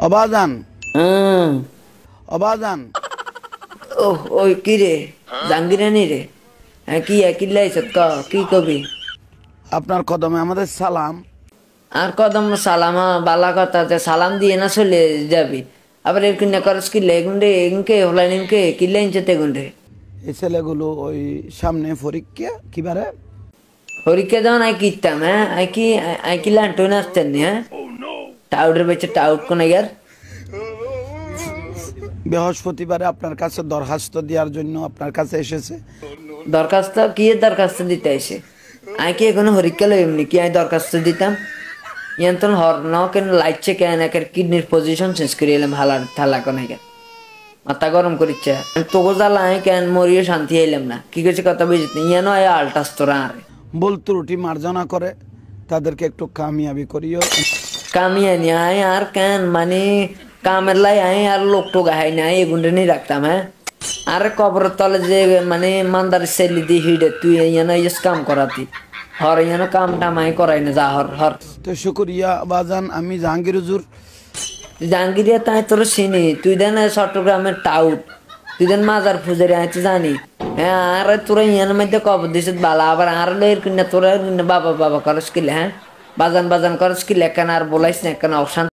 অবাজান হুম। অবাজান ওহ ওই কি রে জাঙ্গিরানি রে? হ্যাঁ কি কিল্লাইছ ক কি কবি? আপনার কদমে আমাদের সালাম। আর কদম সালামা বালা কথা যে সালাম দিয়ে না চলে যাবি। আবার এর কিনা করস কিল্লা এগুন্ডে এগুনকে হলাই নিমকে কিল্লাইনছে তেগুন্ডে। এই ছেলেগুলো ওই সামনে পরীক্ষা কিবারে পরীক্ষা যখন আই কিতাম হ্যাঁ আই কি লান্টন আসতেন হ্যাঁ টাউটের বেচে টাউট কোন ইয়ার বৃহস্পতিবারে আপনার কাছে দরখাস্ত দেওয়ার জন্য আপনার কাছে এসেছে। দরখাস্ত কি এর দরখাস্ত দিতে আইসে? আই কি এখনো পরীক্ষা লই এমনি কি আই দরখাস্ত দিতাম? ইয়ান্তন হর ন কেন লাইটছে কেন একের কিডনির পজিশন চেঞ্জ করে এলাম হালার থালা কোন একের মাথা গরম করিচ্ছে তোকে জ্বালা আই কেন মরিয়ে শান্তি আইলাম না কি করছে কথা বুঝতে ইয়ানো আয় আলটাস তোরা আরে ভুল ত্রুটি মার্জনা করে তাদেরকে একটু কামিয়াবি করিও। কামিয়ানি আয় আর কেন মানে কামের লাই আয় আর লোক টোক আয় না এগুন্ডে নিয়ে রাখতাম হ্যাঁ আর কবরের তলে যে মানে মান্দার সেলি দি হিডে তুই ইয়ানো ইস কাম করাতি হর ইয়ানো কাম টাম আয় করাই না যা হর হর তো শুকরিয়া বাজান, আমি জাহাঙ্গীর হুজুর। জাহাঙ্গীরিয়া তাই তোর চিনি তুই দেন চট্টগ্রামের টাউট তুই দেন মাজার ফুজারি আয় তো জানি হ্যাঁ আর তোরা ইয়ানোর মধ্যে কবর দিস বালা আবার আর লয়ের কিনা তোরা বাবা বাবা করস কিলে হ্যাঁ বাজান বাজান করস কিলে কেন আর বলাইস না কেন অশান্তি